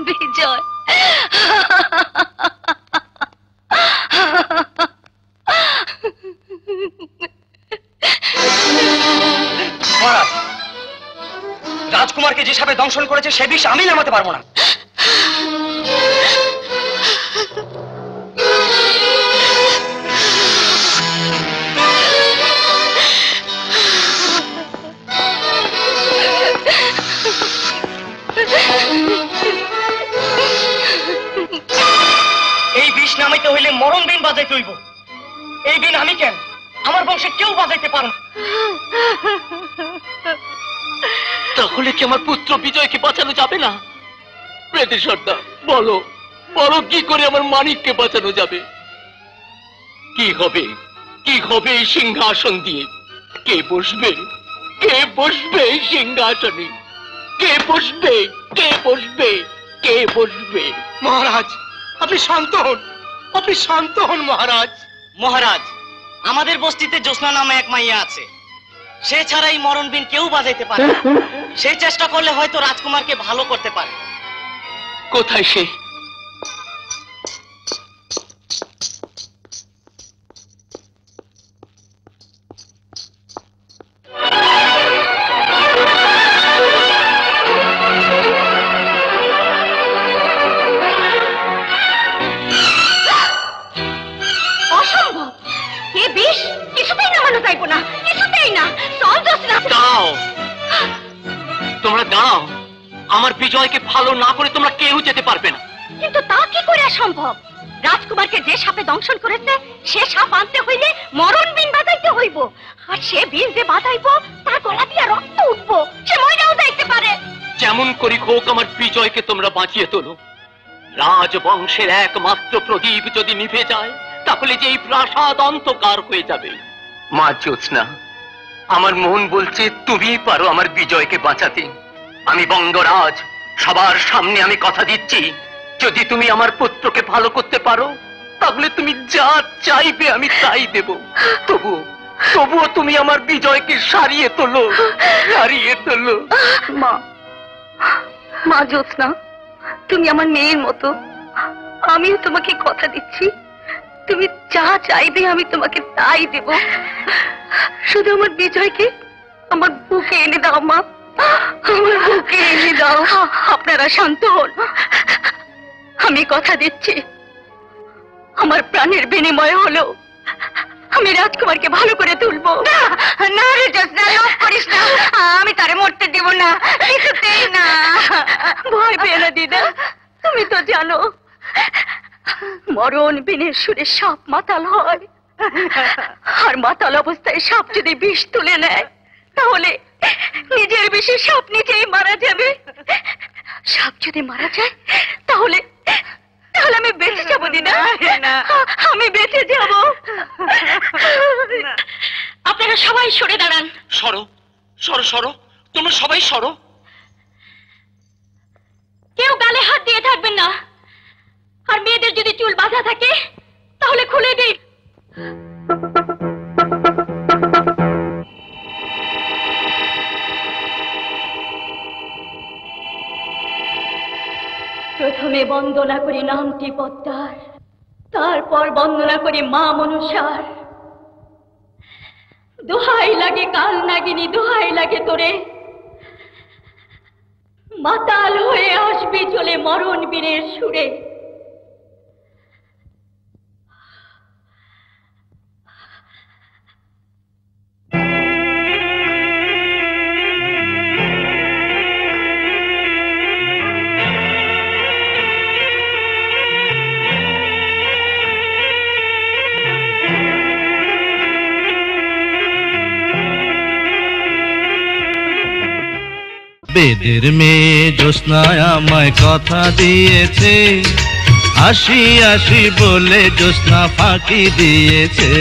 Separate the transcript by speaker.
Speaker 1: বিজয়,
Speaker 2: মহারাজ, রাজকুমারকে যে সাপে দংশন করেছে সে বিষ আমি নামাতে পারবো না। এই বিষ নামাইতে হইলে মরণ বিন বাজাইতে হইব। এই বিন আমি কেন, আমার বংশে কেউ বাজাইতে পারো।
Speaker 3: তাহলে কি আমার পুত্র বিজয়কে বাঁচানো যাবে না? প্রেতের সর্দার, বলো বলো, কি করে আমার মানিককে বাঁচানো যাবে? কি হবে, কি হবে এই সিংহাসন দিয়ে? কে বসবে, কে বসবে এই সিংহাসনে? কে বসবে, কে বসবে, কে বসবে?
Speaker 2: মহারাজ, আপনি শান্ত হন, আপনি শান্ত হন মহারাজ। মহারাজ, আমাদের বস্তিতে জ্যোৎস্না নামে এক মাইয়া আছে, সে ছাড়া এই মরণ বিন কেউ বাজাইতে পারে না। সে চেষ্টা করলে হয়তো রাজকুমারকে ভালো করতে পারে।
Speaker 3: কোথায় সে?
Speaker 1: অসম্ভব, এ বিষ কিছুতেই নামানো যাইব না, কিছুতেই না। চল জ্যোৎস্না।
Speaker 3: দাও, তোমরা দাও। আমার বিজয়কে ভালো না করে তোমরা কেউ যেতে পারবে না।
Speaker 1: কিন্তু তা কি করে সম্ভব? রাজকুমারকে যে সাপে দংশন করেছে সে সাপ আনতে হইলে মরণ বিন বাজাইতে হইব, আর সে বিন যে বাজাইব তার গলা দিয়া রক্ত উঠব, সে মইরাও যাইতে পারে।
Speaker 3: যেমন করি হোক আমার বিজয়কে তোমরা বাঁচিয়ে তোলো। রাজবংশের একমাত্র প্রদীপ যদি নিভে যায় তাহলে যে এই প্রাসাদ অন্ধকার হয়ে যাবে। মা জ্যোৎস্না, আমার মন বলছে তুমি পারো আমার বিজয়কে বাঁচাতে। আমি বঙ্গরাজ, সবার সামনে আমি কথা দিচ্ছি, যদি তুমি আমার পুত্রকে ভালো করতে পারো তাহলে তুমি যা চাইবে আমি তাই দেব। তবুও তুমি আমার বিজয়কে সারিয়ে তোলো, সারিয়ে তোলো।
Speaker 1: মা, মা জ্যোৎস্না, তুমি আমার মেয়ের মতো, আমিও তোমাকে কথা দিচ্ছি, তুমি যা চাইবে আমি তোমাকে তাই দেব। শুধু আমার বিজয়কে আমার বুকে এনে দাও মা, আমার বুকে এনে দাও। আপনারা শান্ত হন, আমি কথা দিচ্ছি, আমার প্রাণের বিনিময় হলো আমি রাজকুমারকে ভালো করে তুলবো। না রে জ্যোৎস্না, লোভ করিস না, আমি তারে মরতে দিব না, কিছুতেই না। ভয় পেয়ে না দিদা, তুমি তো জানো মরণ বিনের সুরে সাপ মাতাল হয়, আর মাতাল অবস্থায় সাপ যদি বিষ তুলে নেয় তাহলে নিজের বিষে সাপ নিজেই মারা যাবে। সাপ যদি মারা যায় তাহলে তাহলে আমি বেঁচে যাবো দিদা, আমি বেঁচে যাব। আপনারা সবাই সরে দাঁড়ান।
Speaker 3: সরো সরো সরো, তোমরা সবাই সরো।
Speaker 1: কেউ গালে হাত দিয়ে থাকবেন না, আর মেয়েদের যদি চুল বাঁধা থাকে তাহলে খুলে দিন। প্রথমে বন্দনা করি নামটি পদ্মার, তারপর বন্দনা করি মা মনসার। দোহাই লাগে কাল নাগিনী, দোহাই লাগে তোরে, মাতাল হয়ে আসবি চলে মরণ বীরের সুরে।
Speaker 4: বেদের মেয়ে জ্যোৎস্না আমায় কথা দিয়েছে, আসি আসি বলে জ্যোৎস্না ফাঁকি দিয়েছে।